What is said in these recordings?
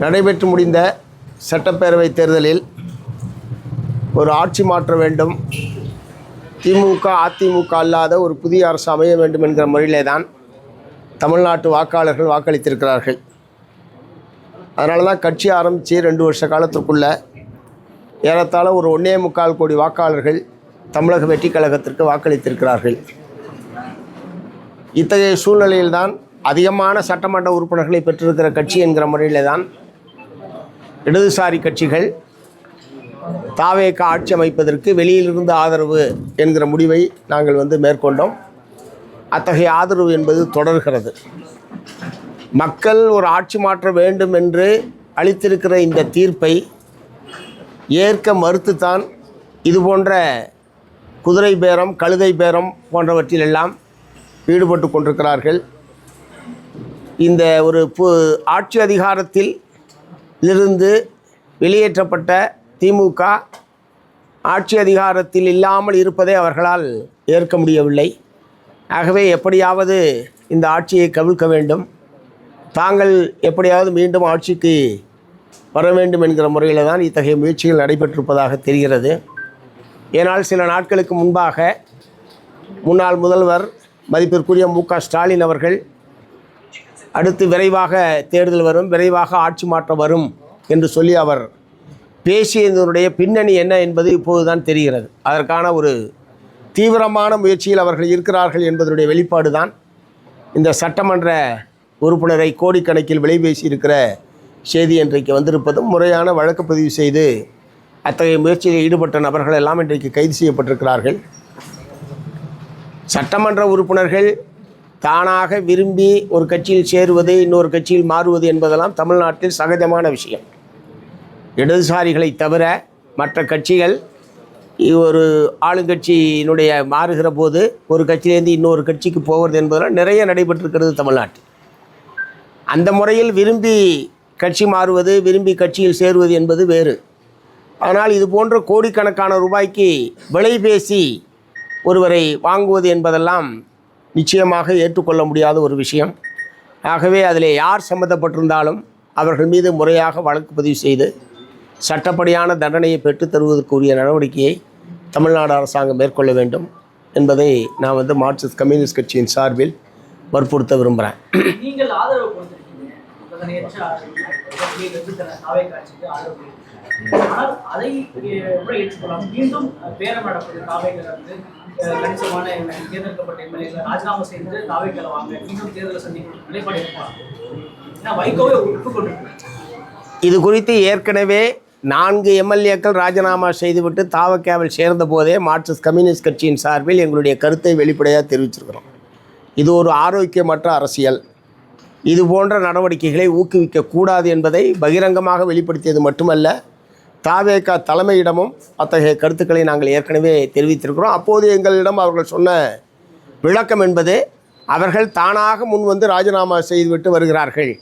நடைபெற்று முடிந்த சட்டப்பேரவை தேர்தலில் ஒரு ஆட்சி மாற்ற வேண்டும், திமுக அதிமுக அல்லாத ஒரு புதிய அரசு அமைய வேண்டும் என்கிற முறையிலே தான் தமிழ்நாட்டு வாக்காளர்கள் வாக்களித்திருக்கிறார்கள். அதனால தான் கட்சி ஆரம்பித்து 2 வருஷ காலத்திற்குள்ள ஏறத்தாழ ஒரு 1.25 கோடி வாக்காளர்கள் தமிழக வெற்றிக் கழகத்திற்கு வாக்களித்திருக்கிறார்கள். இத்தகைய சூழ்நிலையில்தான் அதிகமான சட்டமன்ற உறுப்பினர்களை பெற்றிருக்கிற கட்சி என்கிற முறையில் தான் இடதுசாரி கட்சிகள் தாவேக ஆட்சி அமைப்பதற்கு வெளியிலிருந்து ஆதரவு என்கிற முடிவை நாங்கள் மேற்கொண்டோம். அத்தகைய ஆதரவு என்பது தொடர்கிறது. மக்கள் ஒரு ஆட்சி மாற்ற வேண்டும் என்று அளித்திருக்கிற இந்த தீர்ப்பை ஏற்க மறுத்துத்தான் இதுபோன்ற குதிரை பேரம், கழுதை பேரம் போன்றவற்றிலெல்லாம் ஈடுபட்டு கொண்டிருக்கிறார்கள். இந்த ஒரு ஆட்சி அதிகாரத்தில் இருந்து வெளியேற்றப்பட்ட திமுக ஆட்சி அதிகாரத்தில் இல்லாமல் இருப்பதை அவர்களால் ஏற்க முடியவில்லை. ஆகவே எப்படியாவது இந்த ஆட்சியை கவிழ்க்க வேண்டும், தாங்கள் எப்படியாவது மீண்டும் ஆட்சிக்கு வர வேண்டும் என்கிற முறையில் தான் இத்தகைய முயற்சிகள் நடைபெற்றிருப்பதாக தெரிகிறது. ஏனால் சில நாட்களுக்கு முன்பாக முன்னாள் முதல்வர் மதிப்பிற்குரிய மு.க. ஸ்டாலின் அவர்கள் அடுத்து விரைவாக தேர்தல் வரும், விரைவாக ஆட்சி மாற்றம் வரும் என்று சொல்லி அவர் பேசியதனுடைய பின்னணி என்ன என்பது இப்போது தான் தெரிகிறது. அதற்கான ஒரு தீவிரமான முயற்சியில் அவர்கள் இருக்கிறார்கள் என்பதனுடைய வெளிப்பாடு தான் இந்த சட்டமன்ற உறுப்பினரை கோடிக்கணக்கில் விலை பேசி இருக்கிற செய்தி இன்றைக்கு வந்திருப்பதும், முறையான வழக்கு பதிவு செய்து அத்தகைய முயற்சியில் ஈடுபட்ட நபர்கள் எல்லாம் இன்றைக்கு கைது செய்யப்பட்டிருக்கிறார்கள். சட்டமன்ற உறுப்பினர்கள் தானாக விரும்பி ஒரு கட்சியில் சேருவது, இன்னொரு கட்சியில் மாறுவது என்பதெல்லாம் தமிழ்நாட்டில் சகஜமான விஷயம். இடதுசாரிகளை தவிர மற்ற கட்சிகள் ஒரு ஆளுங்கட்சியினுடைய மாறுகிற போது ஒரு கட்சியிலேருந்து இன்னொரு கட்சிக்கு போவது என்பதெல்லாம் நிறைய நடைபெற்றிருக்கிறது தமிழ்நாட்டில். அந்த முறையில் விரும்பி கட்சி மாறுவது, விரும்பி கட்சியில் சேருவது என்பது வேறு. ஆனால் இது போன்ற கோடிக்கணக்கான ரூபாய்க்கு விலை பேசி ஒருவரை வாங்குவது என்பதெல்லாம் நிச்சயமாக ஏற்றுக்கொள்ள முடியாத ஒரு விஷயம். ஆகவே அதில் யார் சம்மந்தப்பட்டிருந்தாலும் அவர்கள் மீது முறையாக வழக்கு பதிவு செய்து சட்டப்படியான தண்டனையை பெற்றுத் தருவதற்குரிய நடவடிக்கையை தமிழ்நாடு அரசாங்கம் மேற்கொள்ள வேண்டும் என்பதை நான் மார்க்சிஸ்ட் கம்யூனிஸ்ட் கட்சியின் சார்பில் வற்புறுத்த விரும்புகிறேன். நீங்கள் ஆதரவு ஆனால் அதை ஏற்றுக்கொள்ளலாம். மீண்டும் பேரம் நடப்பது தாவேக்கு கணிசமான தேர்ந்தெடுக்கப்பட்ட எம்எல்ஏக்களை ராஜினாமா செய்து தாவேக்களை வாங்க மீண்டும் தேர்தலை சந்திக்கும் நிலைப்பாடு இருப்பாங்க. வைகோவே ஒப்புக்கொண்டிருக்கிறார். இது குறித்து ஏற்கனவே 4 எம்எல்ஏக்கள் ராஜினாமா செய்துவிட்டு தாவேக்காவில் சேர்ந்த போதே மார்க்சிஸ்ட் கம்யூனிஸ்ட் கட்சியின் சார்பில் எங்களுடைய கருத்தை வெளிப்படையாக தெரிவிச்சிருக்கிறோம். இது ஒரு ஆரோக்கியமற்ற அரசியல், இது போன்ற நடவடிக்கைகளை ஊக்குவிக்கக்கூடாது என்பதை பகிரங்கமாக வெளிப்படுத்தியது மட்டுமல்ல, தாவேகா தலைமையிடமும் அத்தகைய கருத்துக்களை நாங்கள் ஏற்கனவே தெரிவித்திருக்கிறோம். அப்போது எங்களிடம் அவர்கள் சொன்ன விளக்கம் என்பது, அவர்கள் தானாக முன் ராஜினாமா செய்துவிட்டு வருகிறார்கள்,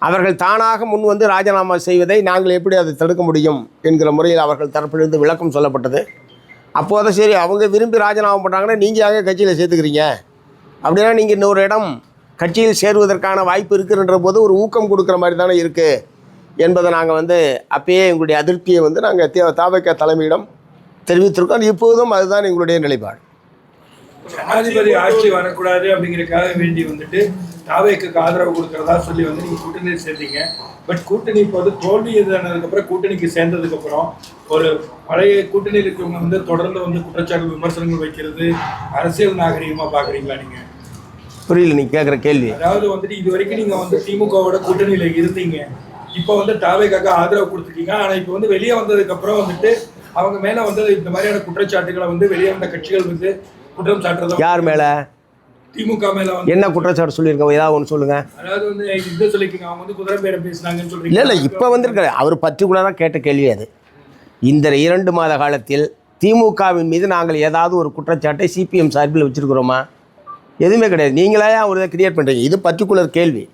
அவர்கள் தானாக முன் ராஜினாமா செய்வதை நாங்கள் எப்படி அதை தடுக்க முடியும் என்கிற முறையில் அவர்கள் தரப்பிலிருந்து விளக்கம் சொல்லப்பட்டது. அப்போது சரி, அவங்க விரும்பி ராஜினாமா பண்ணுறாங்கன்னா நீங்கள் யாங்க கட்சியில் சேர்த்துக்கிறீங்க, அப்படின்னா நீங்கள் இன்னொரு இடம் கட்சியில் சேருவதற்கான வாய்ப்பு இருக்குன்ற போது ஒரு ஊக்கம் கொடுக்குற மாதிரி தானே இருக்குது என்பதை நாங்கள் அப்பயே எங்களுடைய அதிருப்தியை நாங்கள் தாவேகா தலைமையிடம் தெரிவித்திருக்கோம். இப்போதும் அதுதான் எங்களுடைய நிலைப்பாடு. ஜனாதிபதி ஆட்சி வரக்கூடாது அப்படிங்கிறதுக்காக வேண்டி தாவேக்கு ஆதரவு கொடுக்கறதா சொல்லி நீங்க கூட்டணி சேர்ந்தீங்க. பட் கூட்டணி இப்போ தோல்வி எதுனதுக்கப்புறம் கூட்டணிக்கு சேர்ந்ததுக்கப்புறம் ஒரு பழைய கூட்டணியில் இருக்கவங்க தொடர்ந்து குற்றச்சாட்டு விமர்சனங்கள் வைக்கிறது அரசியல் நாகரிகமாக பார்க்குறீங்களா நீங்கள்? புரியல நீங்க கேட்குற கேள்வி. அதாவது இது வரைக்கும் நீங்கள் திமுகவோட கூட்டணியில் இருந்தீங்க, இப்போ தாவேக்காக ஆதரவு கொடுத்துருக்கீங்க. ஆனால் இப்போ வெளியே வந்ததுக்கப்புறம் அவங்க மேலே இந்த மாதிரியான குற்றச்சாட்டுகளை வெளியே வந்த கட்சிகள் குற்றம் சாட்டுறது யார் மேலே? திமுக மேலே என்ன குற்றச்சாட்டு சொல்லியிருக்கோம்? ஏதாவது ஒன்று சொல்லுங்க. அதாவது இதை சொல்லிக்கீங்க, அவங்க குதிரை பேரம் பேசினாங்கன்னு சொல்றீங்க. இல்லை இப்போ வந்திருக்காரு அவர் பர்டிகுலராக கேட்ட கேள்வி அது. இந்த 2 மாத காலத்தில் திமுகவின் மீது நாங்கள் ஏதாவது ஒரு குற்றச்சாட்டை சிபிஎம் சார்பில் வச்சுருக்கிறோமா? எதுவுமே கிடையாது. நீங்களே ஒரு இதை கிரியேட் பண்ணுறீங்க. இது பர்டிகுலர் கேள்வி,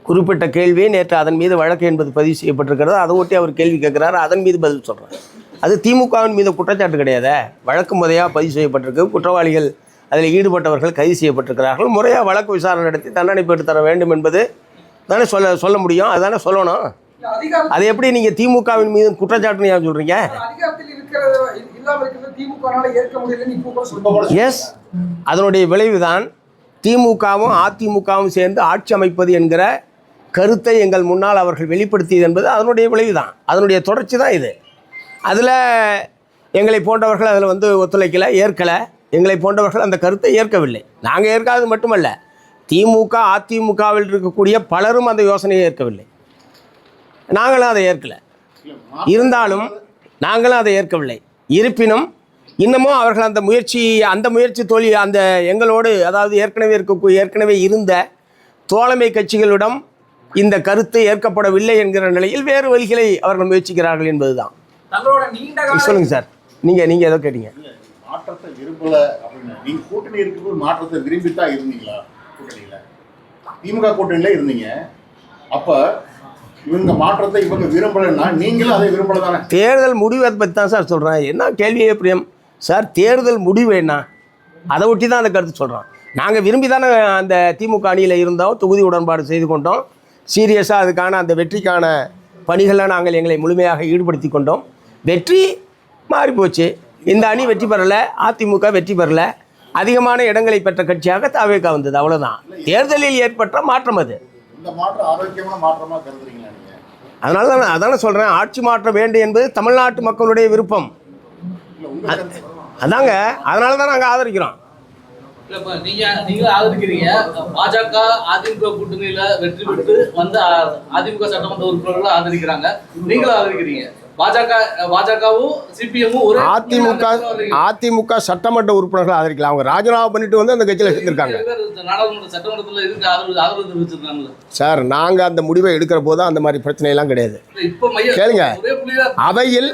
குறிப்பிட்ட கேள்வி. நேற்று அதன் மீது வழக்கு என்பது பதிவு செய்யப்பட்டிருக்கிறது. அதை ஒட்டி அவர் கேள்வி கேட்குறாரு, அதன் மீது பதில் சொல்கிறார். அது திமுகவின் மீது குற்றச்சாட்டு கிடையாது, வழக்கு முறையாக பதிவு செய்யப்பட்டிருக்கு. குற்றவாளிகள் அதில் ஈடுபட்டவர்கள் கைது செய்யப்பட்டிருக்கிறார்கள். முறையாக வழக்கு விசாரணை நடத்தி தண்டனை பெற்று தர வேண்டும் என்பது தானே சொல்ல முடியும், அதுதானே சொல்லணும். அதை எப்படி நீங்கள் திமுகவின் மீது குற்றச்சாட்டுன்னு ஏன் சொல்கிறீங்க? எஸ், அதனுடைய விளைவுதான் திமுகவும் அதிமுகவும் சேர்ந்து ஆட்சி அமைப்பது என்கிற கருத்தை எங்கள் முன்னால் அவர்கள் வெளிப்படுத்தியது என்பது அதனுடைய விளைவுதான், அதனுடைய தொடர்ச்சி தான் இது. அதில் எங்களை போன்றவர்கள் அதில் ஒத்துழைக்கலை, ஏற்கலை. எங்களை போன்றவர்கள் அந்த கருத்தை ஏற்கவில்லை. நாங்கள் ஏற்காதது மட்டுமல்ல, திமுக அதிமுகவில் இருக்கக்கூடிய பலரும் அந்த யோசனையை ஏற்கவில்லை. நாங்களும் அதை ஏற்கலை. இருந்தாலும் நாங்களும் அதை ஏற்கவில்லை. இருப்பினும் இன்னமும் அவர்கள் அந்த முயற்சி தோல்வி அந்த எங்களோடு, அதாவது ஏற்கனவே இருந்த தோழமை கட்சிகளிடம் இந்த கருத்து ஏற்கப்படவில்லை என்கிற நிலையில் வேறு வழிகளை அவர்கள் முயற்சிக்கிறார்கள் என்பதுதான். சொல்லுங்கள் சார், நீங்கள் ஏதோ கேட்டீங்க. மாற்றத்தை விரும்பல அப்படின்னு நீங்க கூட்டணி இருக்கும்போது மாற்றத்தை விரும்பித்தான் இருந்தீங்களா? கூட்டணியில திமுக கூட்டணியில இருந்தீங்க, அப்ப இவங்க மாற்றத்தை இவங்க விரும்பலைன்னா நீங்களும் அதை விரும்பல தானே? தேர்தல் முடிவு அதை பற்றி தான் சார் சொல்கிறேன். என்ன கேள்வியே பிரியம் சார், தேர்தல் முடிவு என்ன, அதை ஒட்டி தான் அந்த கருத்து சொல்கிறோம். நாங்கள் விரும்பி தானே அந்த திமுக அணியில் இருந்தோம், தொகுதி உடன்பாடு செய்து கொண்டோம், சீரியஸாக அதுக்கான அந்த வெற்றிக்கான பணிகளில் நாங்கள் எங்களை முழுமையாக ஈடுபடுத்தி கொண்டோம். வெற்றி மாறி போச்சு. இந்த அணி வெற்றி பெறலை, அதிமுக வெற்றி பெறலை, அதிகமான இடங்களை பெற்ற கட்சியாக தாவேக வந்தது, அவ்வளோதான். தேர்தலில் ஏற்பட்ட மாற்றம் அது. இந்த மாற்றம் ஆரோக்கியமான மாற்றமாக கருதுறீங்களா நீங்க? அதனால தான் அதான சொல்கிறேன், ஆட்சி மாற்றம் வேண்டும் என்பது தமிழ்நாட்டு மக்களுடைய விருப்பம். அதாங்க, அதனால தான் நாங்கள் ஆதரிக்கிறோம். இல்லப்பா, நீங்களும் ஆதரிக்கிறீங்க. பாஜக அதிமுக கூட்டணியில வெற்றி பெற்று வந்து அதிமுக சட்டமன்ற உறுப்பினர்களும் ஆதரிக்கிறாங்க, நீங்களும் ஆதரிக்கிறீங்க. பாஜகவும் சிபிஎம்மும் ஒரு அதிமுக சட்டமன்ற உறுப்பினர்கள் ஆதரிக்கலாம். அவங்க ராஜினாமா பண்ணிட்டு வந்து அந்த கட்சியில் சேர்ந்திருக்காங்க. நாடாளுமன்ற சட்டமன்றத்தில் இருக்கு ஆதரவு தெரிவிச்சிருக்காங்க சார். நாங்கள் அந்த முடிவை எடுக்கிற போது அந்த மாதிரி பிரச்சனையெல்லாம் கிடையாது. கேளுங்க, அவையில்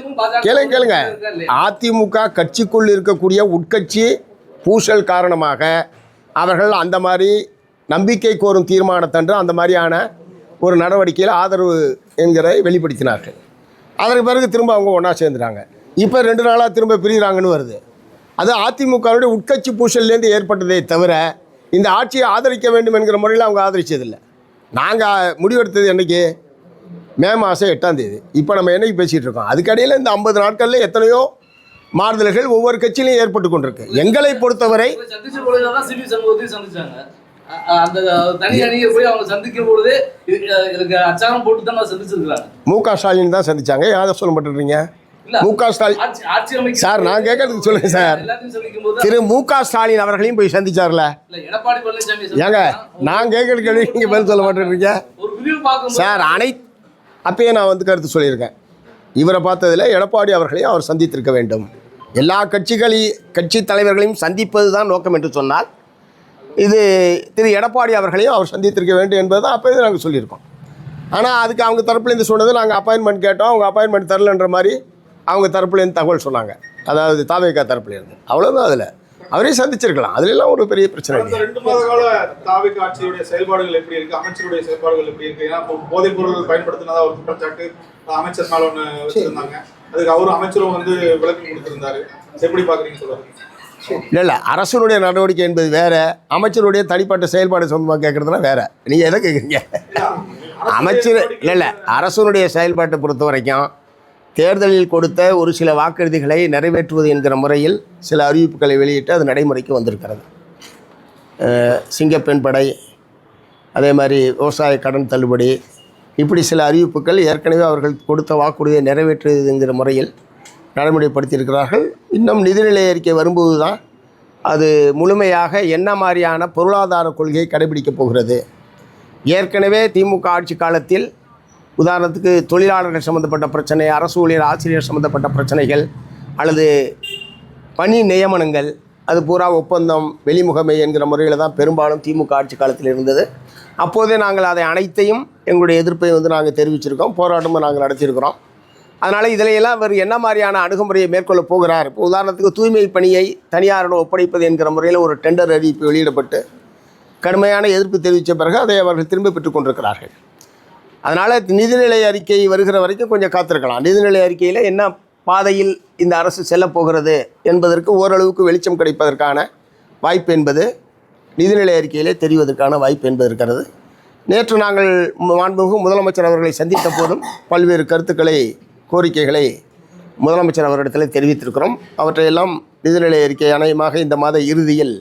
கேளுங்க. அதிமுக கட்சிக்குள் இருக்கக்கூடிய உட்கட்சி பூசல் காரணமாக அவர்கள் அந்த மாதிரி நம்பிக்கை கோரும் தீர்மானத்தன்று அந்த மாதிரியான ஒரு நடவடிக்கையில் ஆதரவு என்கிற வெளிப்படுத்தினார்கள். அதற்கு பிறகு திரும்ப அவங்க ஒன்றா சேர்ந்துட்டாங்க. இப்போ 2 நாளாக திரும்ப பிரிகிறாங்கன்னு வருது. அது அதிமுகவுடைய உட்கட்சி பூசல்லேருந்து ஏற்பட்டதே தவிர இந்த ஆட்சியை ஆதரிக்க வேண்டும் என்கிற முறையில் அவங்க ஆதரித்ததில்லை. நாங்கள் முடிவெடுத்தது என்றைக்கு? மே மாதம் 8ஆம் தேதி. இப்போ நம்ம என்னைக்கு பேசிகிட்டு இருக்கோம்? அதுக்கடையில் இந்த 50 நாட்களில் எத்தனையோ மாறுதல்கள் ஒவ்வொரு கட்சியிலையும் ஏற்பட்டு கொண்டிருக்கு. எங்களை பொறுத்தவரை அந்த தனி அணியை போய் அவங்க சந்திக்கும் பொழுது இதுக்கு அச்சாரம் போட்டு தான் சந்திச்சிருக்காங்க. மு.க. ஸ்டாலின் தான் சந்திச்சாங்க. யாரை சொல்ல மாட்டேறீங்க? மு.க. ஸ்டாலின் சார், நான் கேட்கறதுக்கு சொல்லுங்க சார். திரு மு.க. ஸ்டாலின் அவர்களையும் போய் சந்திச்சார்ல. எடப்பாடி பழனிசாமி ஏங்க, நான் கேட்கறதுக்கு நீங்க பதில் சொல்ல மாட்டேறீங்க சார். அப்பயே நான் கருத்து சொல்லியிருக்கேன். இவரை பார்த்ததில் எடப்பாடி அவர்களையும் அவர் சந்தித்திருக்க வேண்டும். எல்லா கட்சி தலைவர்களையும் சந்திப்பது தான் நோக்கம் என்று சொன்னால் இது திரு எடப்பாடி அவர்களையும் அவர் சந்தித்திருக்க வேண்டும் என்பது தான் அப்போயே நாங்கள் சொல்லியிருக்கோம். ஆனால் அதுக்கு அவங்க தரப்புலேருந்து சொன்னது, நாங்கள் அப்பாயின்மெண்ட் கேட்டோம், அவங்க அப்பாயின்மெண்ட் தரலன்ற மாதிரி அவங்க தரப்புலேருந்து தகவல் சொன்னாங்க. அதாவது தாவேகா தரப்புலேருந்து. அவ்வளோதான். அதில் அவரையும் சந்திச்சிருக்கலாம். அதுலெல்லாம் ஒரு பெரிய பிரச்சனை இல்லை. 2 மாத கால தாவேகா ஆட்சியுடைய செயல்பாடுகள் எப்படி இருக்குது, அமைச்சருடைய செயல்பாடுகள் எப்படி இருக்குது? ஏன்னா போதைப் பொருள் பயன்படுத்தினதா ஒரு குற்றச்சாட்டு அமைச்சர் மேலே ஒன்று வச்சுருந்தாங்க. அதுக்கு அவரும் அமைச்சரும் விளக்கம் கொடுத்துருந்தாரு. எப்படி பார்க்குறீங்க சொல்லுவாங்க? இல்லை, அரசனுடைய நடவடிக்கை என்பது வேறு, அமைச்சருடைய தனிப்பட்ட செயல்பாடு சொந்தமாக கேட்குறதுலாம் வேறு. நீங்கள் எதை கேட்குறீங்க? அமைச்சர் இல்லை, அரசனுடைய செயல்பாட்டை பொறுத்த வரைக்கும் தேர்தலில் கொடுத்த ஒரு சில வாக்குறுதிகளை நிறைவேற்றுவது என்கிற முறையில் சில அறிவிப்புகளை வெளியிட்டு அது நடைமுறைக்கு வந்திருக்கிறது. சிங்கப்பெண் படை, அதே மாதிரி விவசாய கடன் தள்ளுபடி, இப்படி சில அறிவிப்புகள் ஏற்கனவே அவர்கள் கொடுத்த வாக்குறுதியை நிறைவேற்றுவதுங்கிற முறையில் நடைமுறைப்படுத்தியிருக்கிறார்கள். இன்னும் நிதிநிலை அறிக்கை வரும்போது தான் அது முழுமையாக என்ன மாதிரியான பொருளாதார கொள்கையை கடைபிடிக்கப் போகிறது. ஏற்கனவே திமுக ஆட்சி காலத்தில் உதாரணத்துக்கு தொழிலாளர்கள் சம்மந்தப்பட்ட பிரச்சனை, அரசு ஊழியர் ஆசிரியர் சம்மந்தப்பட்ட பிரச்சனைகள் அல்லது பணி நியமனங்கள், அது பூரா ஒப்பந்தம் வெளிமுகமை என்கிற முறையில் தான் பெரும்பாலும் திமுக ஆட்சி காலத்தில் இருந்தது. அப்போதே நாங்கள் அதை அனைத்தையும் எங்களுடைய எதிர்ப்பை நாங்கள் தெரிவிச்சிருக்கோம், போராட்டமும் நாங்கள் நடத்தியிருக்கிறோம். அதனால் இதிலையெல்லாம் அவர் என்ன மாதிரியான அணுகுமுறையை மேற்கொள்ள போகிறார்? இப்போ உதாரணத்துக்கு தூய்மை பணியை தனியாரிடம் ஒப்படைப்பது என்கிற முறையில் ஒரு டெண்டர் அறிவிப்பு வெளியிடப்பட்டு கடுமையான எதிர்ப்பு தெரிவித்த பிறகு அதை அவர்கள் திரும்ப பெற்றுக் கொண்டிருக்கிறார்கள். அதனால் நிதிநிலை அறிக்கை வருகிற வரைக்கும் கொஞ்சம் காத்திருக்கலாம். நிதிநிலை அறிக்கையில் என்ன பாதையில் இந்த அரசு செல்லப்போகிறது என்பதற்கு ஓரளவுக்கு வெளிச்சம் கிடைப்பதற்கான வாய்ப்பு என்பது நிதிநிலை அறிக்கையிலே தெரிவதற்கான வாய்ப்பு என்பது இருக்கிறது. நேற்று நாங்கள் மாண்புமிகு முதலமைச்சர் அவர்களை சந்தித்த போதும் பல்வேறு கருத்துக்களை, கோரிக்கைகளை முதலமைச்சர் அவரிடத்தில் தெரிவித்திருக்கிறோம். அவற்றையெல்லாம் நிதிநிலை அறிக்கை அநேகமாக இந்த மாத இறுதியில்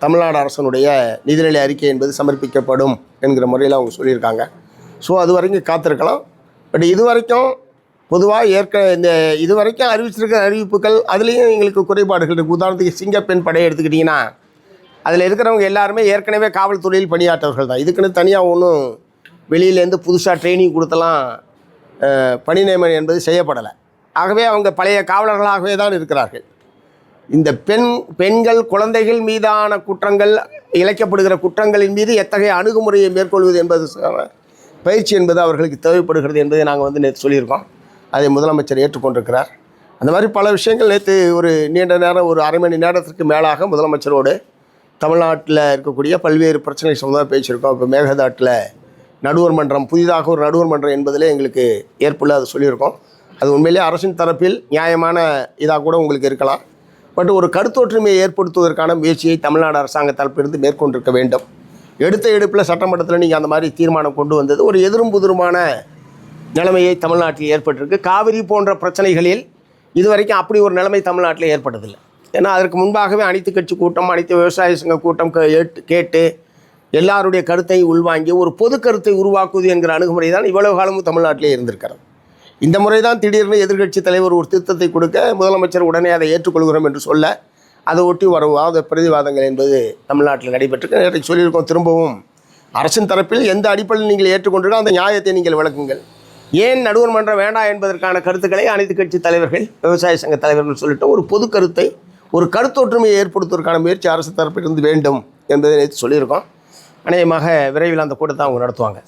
தமிழ்நாடு அரசனுடைய நிதிநிலை அறிக்கை என்பது சமர்ப்பிக்கப்படும் என்கிற முறையில் அவங்க சொல்லியிருக்காங்க. ஸோ அது வரைக்கும் காத்திருக்கலாம். பட் இதுவரைக்கும் பொதுவாக இதுவரைக்கும் அறிவிச்சிருக்கிற அறிவிப்புகள் அதுலேயும் எங்களுக்கு குறைபாடுகள் இருக்குது. உதாரணத்துக்கு சிங்கப்பெண் படையை எடுத்துக்கிட்டிங்கன்னா அதில் இருக்கிறவங்க எல்லாருமே ஏற்கனவே காவல்துறையில் பணியாற்றவர்கள் தான். இதுக்குன்னு தனியாக ஒன்றும் வெளியிலேருந்து புதுசாக ட்ரைனிங் கொடுத்தலாம் பணி நியமனம் என்பது செய்யப்படலை. ஆகவே அவங்க பழைய காவலர்களாகவே தான் இருக்கிறார்கள். இந்த பெண்கள் குழந்தைகள் மீதான குற்றங்கள், இழைக்கப்படுகிற குற்றங்களின் மீது எத்தகைய அணுகுமுறையை மேற்கொள்வது என்பது பயிற்சி என்பது அவர்களுக்கு தேவைப்படுகிறது என்பதை நாங்கள் நேற்று சொல்லியிருக்கோம். அதை முதலமைச்சர் ஏற்றுக்கொண்டிருக்கிறார். அந்த மாதிரி பல விஷயங்கள் நேற்று ஒரு நீண்ட நேரம், ஒரு அரை மணி நேரத்திற்கு மேலாக முதலமைச்சரோடு தமிழ்நாட்டில் இருக்கக்கூடிய பல்வேறு பிரச்சனை சம்பந்தமாக பேசியிருக்கோம். இப்போ மேகதாட்டில் நடுவர் மன்றம், புதிதாக ஒரு நடுவர் மன்றம் என்பதிலே எங்களுக்கு ஏற்புள்ள அதை சொல்லியிருக்கோம். அது உண்மையிலே அரசின் தரப்பில் நியாயமான இதாக கூட உங்களுக்கு இருக்கலாம். பட் ஒரு கருத்தொற்றுமையை ஏற்படுத்துவதற்கான முயற்சியை தமிழ்நாடு அரசாங்க தரப்பிலிருந்து மேற்கொண்டிருக்க வேண்டும். எடுத்த எடுப்பில் சட்டமன்றத்தில் நீங்கள் அந்த மாதிரி தீர்மானம் கொண்டு வந்தது ஒரு எதிரும் புதிருமான நிலைமையை தமிழ்நாட்டில் ஏற்பட்டிருக்கு. காவிரி போன்ற பிரச்சனைகளில் இதுவரைக்கும் அப்படி ஒரு நிலைமை தமிழ்நாட்டில் ஏற்பட்டதில்லை. ஏன்னா அதற்கு முன்பாகவே அனைத்து கட்சி கூட்டம், அனைத்து விவசாய சங்க கூட்டம் கேட்டு எல்லாருடைய கருத்தை உள்வாங்கி ஒரு பொது கருத்தை உருவாக்குவது என்கிற அணுகுமுறை தான் இவ்வளவு காலமும் தமிழ்நாட்டிலே இருந்திருக்கிறது. இந்த முறை தான் திடீர்னு எதிர்க்கட்சி தலைவர் ஒரு திருத்தத்தை கொடுக்க முதலமைச்சர் உடனே அதை ஏற்றுக்கொள்கிறோம் என்று சொல்ல அதை ஒட்டி வர வாத பிரதிவாதங்கள் என்பது தமிழ்நாட்டில் நடைபெற்று நேற்று சொல்லியிருக்கோம். திரும்பவும் அரசின் தரப்பில் எந்த அடிப்படையில் நீங்கள் ஏற்றுக்கொண்டிருக்கோ அந்த நியாயத்தை நீங்கள் விளக்குங்கள். ஏன் நடுவர் மன்றம் வேண்டாம் என்பதற்கான கருத்துக்களை அனைத்து கட்சி தலைவர்கள், விவசாய சங்க தலைவர்கள் சொல்லிட்டு ஒரு பொது கருத்தை, ஒரு கருத்தொற்றுமையை ஏற்படுத்துவதற்கான முயற்சி அரசு தரப்பிலிருந்து வேண்டும் என்பதை நேற்று சொல்லியிருக்கோம். அநேகமாக விரைவில் அந்த கூட்டத்தை அவங்க நடத்துவாங்க.